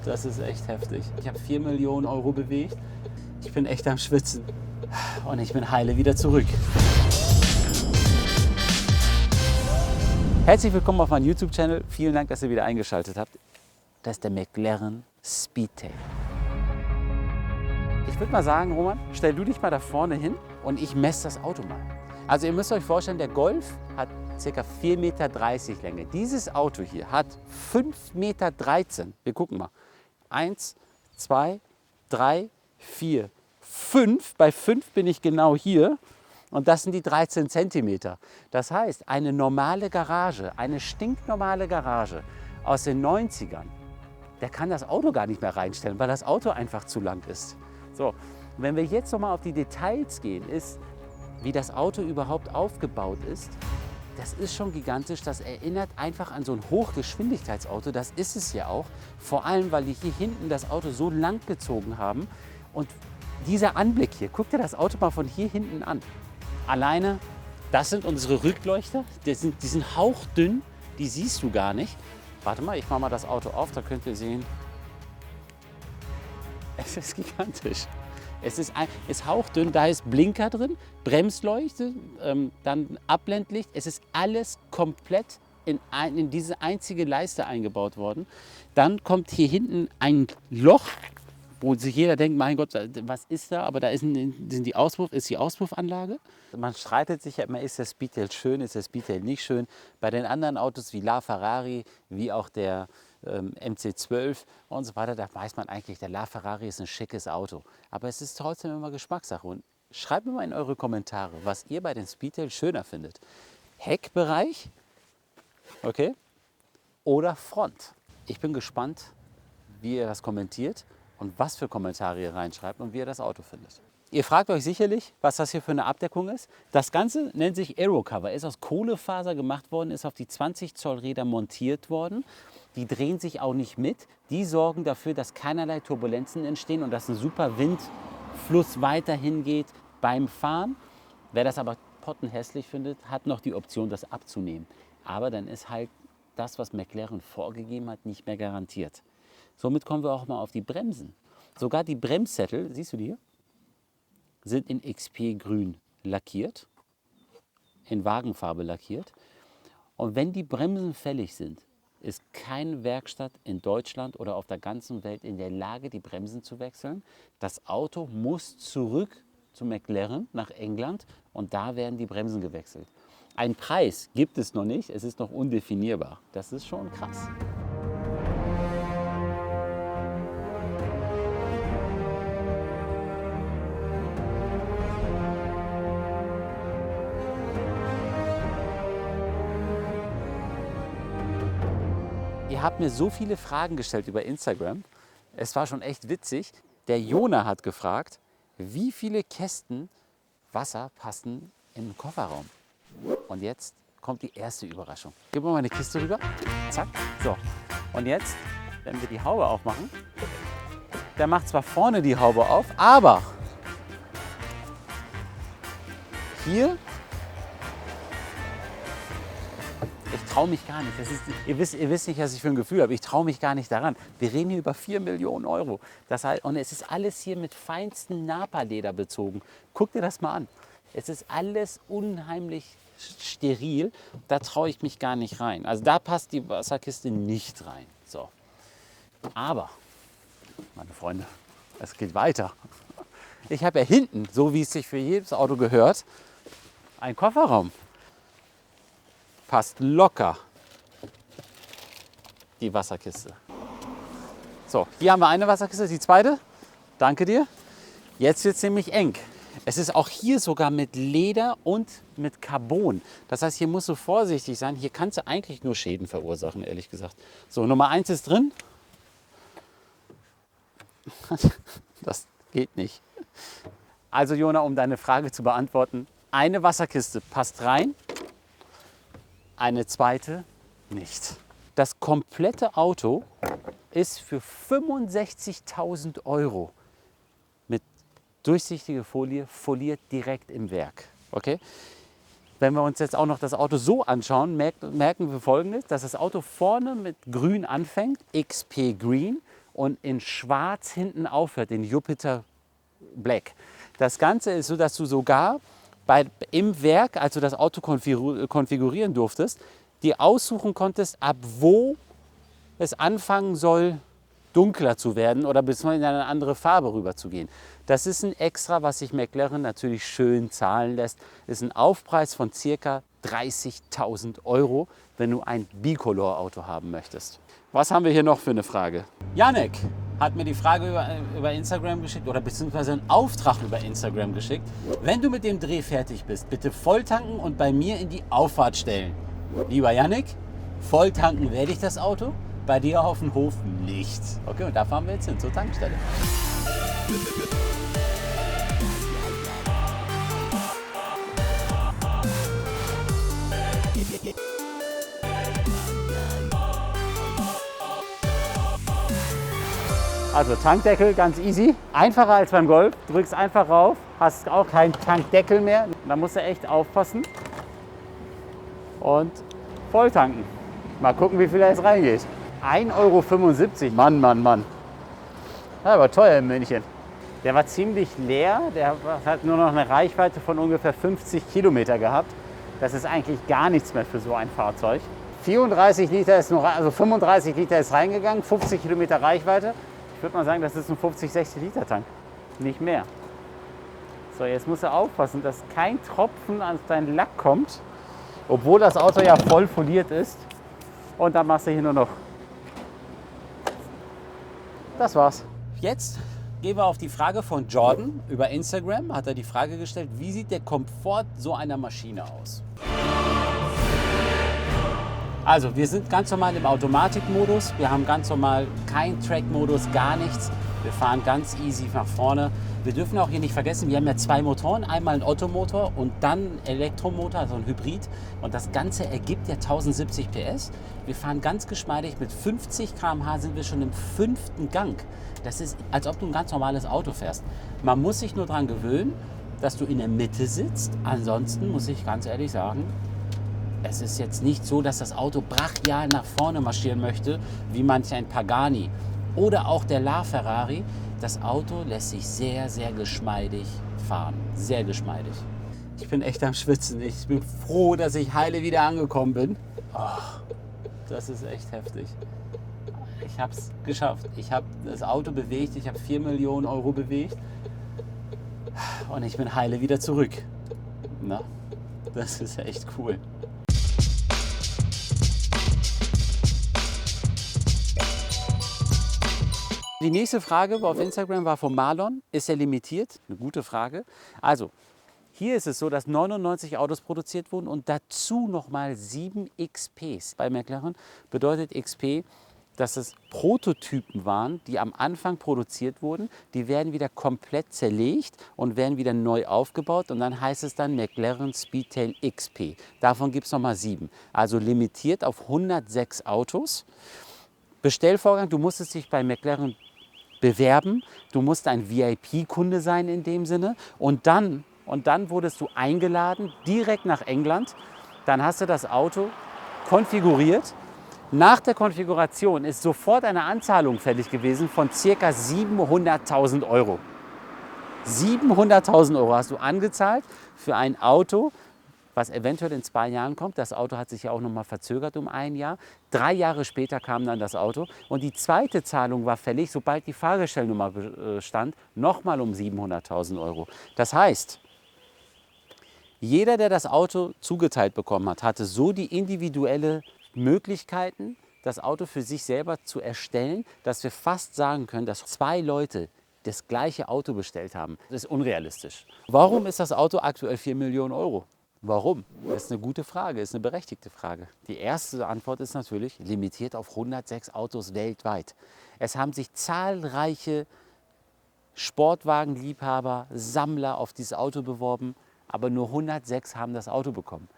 Das ist echt heftig. Ich habe 4 Millionen Euro bewegt. Ich bin echt am Schwitzen. Und ich bin heile wieder zurück. Herzlich willkommen auf meinem YouTube-Channel. Vielen Dank, dass ihr wieder eingeschaltet habt. Das ist der McLaren Speedtail. Ich würde mal sagen, Roman, stell du dich mal da vorne hin und ich messe das Auto mal. Also ihr müsst euch vorstellen, der Golf hat ca. 4,30 Meter Länge. Dieses Auto hier hat 5,13 Meter. Wir gucken mal. 1, 2, 3, 4, 5. Bei 5 bin ich genau hier. Und das sind die 13 Zentimeter. Das heißt, eine normale Garage, eine stinknormale Garage aus den 90ern, der kann das Auto gar nicht mehr reinstellen, weil das Auto einfach zu lang ist. So, wenn wir jetzt noch mal auf die Details gehen, ist, wie das Auto überhaupt aufgebaut ist. Das ist schon gigantisch. Das erinnert einfach an so ein Hochgeschwindigkeitsauto. Das ist es ja auch. Vor allem, weil die hier hinten das Auto so lang gezogen haben. Und dieser Anblick hier, guck dir das Auto mal von hier hinten an. Alleine, das sind unsere Rückleuchter. Die sind hauchdünn, die siehst du gar nicht. Warte mal, ich mache mal das Auto auf, da könnt ihr sehen. Es ist gigantisch. Es ist hauchdünn, da ist Blinker drin, Bremsleuchte, dann Abblendlicht. Es ist alles komplett in diese einzige Leiste eingebaut worden. Dann kommt hier hinten ein Loch, wo sich jeder denkt, mein Gott, was ist da? Aber da ist die Auspuffanlage. Man streitet sich ja immer, ist der Speedtail schön, ist der Speedtail nicht schön. Bei den anderen Autos wie LaFerrari, wie auch der MC12 und so weiter, da weiß man eigentlich, der LaFerrari ist ein schickes Auto. Aber es ist trotzdem immer Geschmackssache. Und schreibt mir mal in eure Kommentare, was ihr bei den Speedtail schöner findet. Heckbereich, okay, oder Front. Ich bin gespannt, wie ihr das kommentiert und was für Kommentare ihr reinschreibt und wie ihr das Auto findet. Ihr fragt euch sicherlich, was das hier für eine Abdeckung ist. Das Ganze nennt sich Aerocover, ist aus Kohlefaser gemacht worden, ist auf die 20 Zoll Räder montiert worden. Die drehen sich auch nicht mit. Die sorgen dafür, dass keinerlei Turbulenzen entstehen und dass ein super Windfluss weiterhin geht beim Fahren. Wer das aber pottenhässlich findet, hat noch die Option, das abzunehmen. Aber dann ist halt das, was McLaren vorgegeben hat, nicht mehr garantiert. Somit kommen wir auch mal auf die Bremsen. Sogar die Bremssättel, siehst du die hier, sind in XP Grün lackiert, in Wagenfarbe lackiert. Und wenn die Bremsen fällig sind, ist keine Werkstatt in Deutschland oder auf der ganzen Welt in der Lage, die Bremsen zu wechseln. Das Auto muss zurück zu McLaren nach England und da werden die Bremsen gewechselt. Einen Preis gibt es noch nicht, es ist noch undefinierbar. Das ist schon krass. Ihr habt mir so viele Fragen gestellt über Instagram. Es war schon echt witzig. Der Jona hat gefragt, wie viele Kästen Wasser passen im Kofferraum. Und jetzt kommt die erste Überraschung. Gib mal meine Kiste rüber. Zack. So. Und jetzt, wenn wir die Haube aufmachen, der macht zwar vorne die Haube auf, aber hier, ich traue mich gar nicht. Ihr wisst nicht, was ich für ein Gefühl habe. Ich traue mich gar nicht daran. Wir reden hier über 4 Millionen Euro. Und es ist alles hier mit feinstem Napa-Leder bezogen. Guck dir das mal an. Es ist alles unheimlich steril. Da traue ich mich gar nicht rein. Also da passt die Wasserkiste nicht rein. So. Aber, meine Freunde, es geht weiter. Ich habe ja hinten, so wie es sich für jedes Auto gehört, einen Kofferraum. Passt locker die Wasserkiste. So, hier haben wir eine Wasserkiste, die zweite. Danke dir. Jetzt wird es nämlich eng. Es ist auch hier sogar mit Leder und mit Carbon. Das heißt, hier musst du vorsichtig sein. Hier kannst du eigentlich nur Schäden verursachen, ehrlich gesagt. So, Nummer 1 ist drin. Das geht nicht. Also Jona, um deine Frage zu beantworten, eine Wasserkiste passt rein. Eine zweite nicht. Das komplette Auto ist für 65.000 Euro mit durchsichtiger Folie foliert direkt im Werk. Okay? Wenn wir uns jetzt auch noch das Auto so anschauen, merken wir Folgendes, dass das Auto vorne mit grün anfängt, XP Green, und in schwarz hinten aufhört, den Jupiter Black. Das Ganze ist so, dass du sogar im Werk, als du das Auto konfigurieren durftest, dir aussuchen konntest, ab wo es anfangen soll, dunkler zu werden oder beziehungsweise in eine andere Farbe rüber zu gehen. Das ist ein Extra, was sich McLaren natürlich schön zahlen lässt. Das ist ein Aufpreis von ca. 30.000 €, wenn du ein Bicolor-Auto haben möchtest. Was haben wir hier noch für eine Frage? Janek hat mir die Frage über Instagram geschickt oder beziehungsweise einen Auftrag über Instagram geschickt. Wenn du mit dem Dreh fertig bist, bitte volltanken und bei mir in die Auffahrt stellen. Lieber Janek, volltanken werde ich das Auto, bei dir auf dem Hof nicht. Okay, und da fahren wir jetzt hin zur Tankstelle. Also Tankdeckel ganz easy, einfacher als beim Golf. Drückst einfach rauf, hast auch keinen Tankdeckel mehr. Da musst du echt aufpassen und voll tanken. Mal gucken, wie viel da jetzt reingeht. 1,75 €, Mann, Mann, Mann. Das war teuer in München. Der war ziemlich leer, der hat nur noch eine Reichweite von ungefähr 50 Kilometer gehabt. Das ist eigentlich gar nichts mehr für so ein Fahrzeug. 34 Liter ist noch, also 35 Liter ist reingegangen, 50 Kilometer Reichweite. Ich würde mal sagen, das ist ein 50, 60 Liter Tank, nicht mehr. So, jetzt musst du aufpassen, dass kein Tropfen an deinen Lack kommt, obwohl das Auto ja voll foliert ist. Und dann machst du hier nur noch. Das war's. Jetzt gehen wir auf die Frage von Jordan über Instagram. Hat er die Frage gestellt, wie sieht der Komfort so einer Maschine aus? Also, wir sind ganz normal im Automatikmodus. Wir haben ganz normal keinen Track-Modus, gar nichts. Wir fahren ganz easy nach vorne. Wir dürfen auch hier nicht vergessen, wir haben ja zwei Motoren. Einmal einen Ottomotor und dann einen Elektromotor, also ein Hybrid. Und das Ganze ergibt ja 1070 PS. Wir fahren ganz geschmeidig. Mit 50 km/h sind wir schon im 5. Gang. Das ist, als ob du ein ganz normales Auto fährst. Man muss sich nur daran gewöhnen, dass du in der Mitte sitzt. Ansonsten muss ich ganz ehrlich sagen, es ist jetzt nicht so, dass das Auto brachial nach vorne marschieren möchte, wie manch ein Pagani oder auch der LaFerrari. Das Auto lässt sich sehr, sehr geschmeidig fahren. Sehr geschmeidig. Ich bin echt am Schwitzen. Ich bin froh, dass ich heile wieder angekommen bin. Oh, das ist echt heftig. Ich habe es geschafft. Ich habe das Auto bewegt. Ich habe 4 Millionen € bewegt. Und ich bin heile wieder zurück. Na, das ist echt cool. Die nächste Frage auf Instagram war von Marlon. Ist er limitiert? Eine gute Frage. Also, hier ist es so, dass 99 Autos produziert wurden und dazu nochmal 7 XPs. Bei McLaren bedeutet XP, dass es Prototypen waren, die am Anfang produziert wurden. Die werden wieder komplett zerlegt und werden wieder neu aufgebaut. Und dann heißt es dann McLaren Speedtail XP. Davon gibt es nochmal 7. Also limitiert auf 106 Autos. Bestellvorgang, du musstest dich bei McLaren bewerben, du musst ein VIP-Kunde sein in dem Sinne und dann wurdest du eingeladen direkt nach England, dann hast du das Auto konfiguriert. Nach der Konfiguration ist sofort eine Anzahlung fällig gewesen von ca. 700.000 €. 700.000 € hast du angezahlt für ein Auto, was eventuell in 2 Jahren kommt. Das Auto hat sich ja auch noch mal verzögert um 1 Jahr. 3 Jahre später kam dann das Auto. Und die zweite Zahlung war fällig, sobald die Fahrgestellnummer stand, nochmal um 700.000 €. Das heißt, jeder, der das Auto zugeteilt bekommen hat, hatte so die individuelle Möglichkeiten, das Auto für sich selber zu erstellen, dass wir fast sagen können, dass 2 Leute das gleiche Auto bestellt haben. Das ist unrealistisch. Warum ist das Auto aktuell 4 Millionen €? Warum? Das ist eine gute Frage, ist eine berechtigte Frage. Die erste Antwort ist natürlich limitiert auf 106 Autos weltweit. Es haben sich zahlreiche Sportwagenliebhaber, Sammler auf dieses Auto beworben, aber nur 106 haben das Auto bekommen.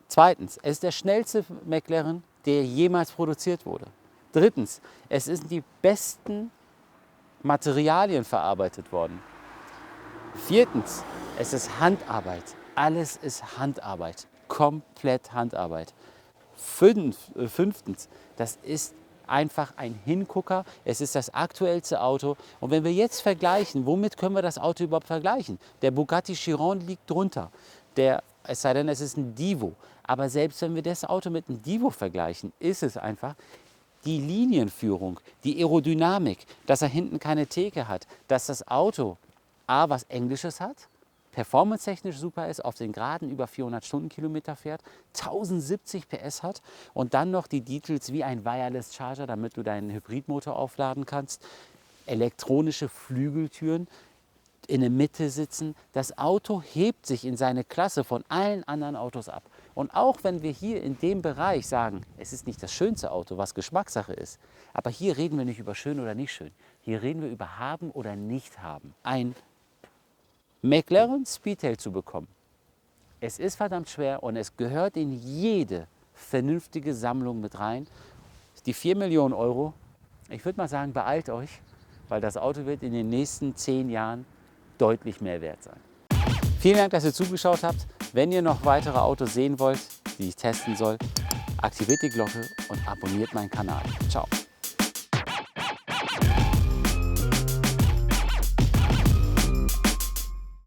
Zweitens, es ist der schnellste McLaren, der jemals produziert wurde. Drittens, es sind die besten Materialien verarbeitet worden. Viertens, es ist Handarbeit. Alles ist Handarbeit, komplett Handarbeit. Fünftens, das ist einfach ein Hingucker. Es ist das aktuellste Auto. Und wenn wir jetzt vergleichen, womit können wir das Auto überhaupt vergleichen? Der Bugatti Chiron liegt drunter. Es sei denn, es ist ein Divo. Aber selbst wenn wir das Auto mit einem Divo vergleichen, ist es einfach die Linienführung, die Aerodynamik, dass er hinten keine Theke hat, dass das Auto A, was Englisches hat, performance-technisch super ist, auf den Geraden über 400 Stundenkilometer fährt, 1070 PS hat und dann noch die Details wie ein Wireless Charger, damit du deinen Hybridmotor aufladen kannst, elektronische Flügeltüren, in der Mitte sitzen. Das Auto hebt sich in seine Klasse von allen anderen Autos ab. Und auch wenn wir hier in dem Bereich sagen, es ist nicht das schönste Auto, was Geschmackssache ist, aber hier reden wir nicht über schön oder nicht schön. Hier reden wir über haben oder nicht haben. Ein McLaren Speedtail zu bekommen, es ist verdammt schwer und es gehört in jede vernünftige Sammlung mit rein. Die 4 Millionen Euro, ich würde mal sagen, beeilt euch, weil das Auto wird in den nächsten 10 Jahren deutlich mehr wert sein. Vielen Dank, dass ihr zugeschaut habt. Wenn ihr noch weitere Autos sehen wollt, die ich testen soll, aktiviert die Glocke und abonniert meinen Kanal. Ciao.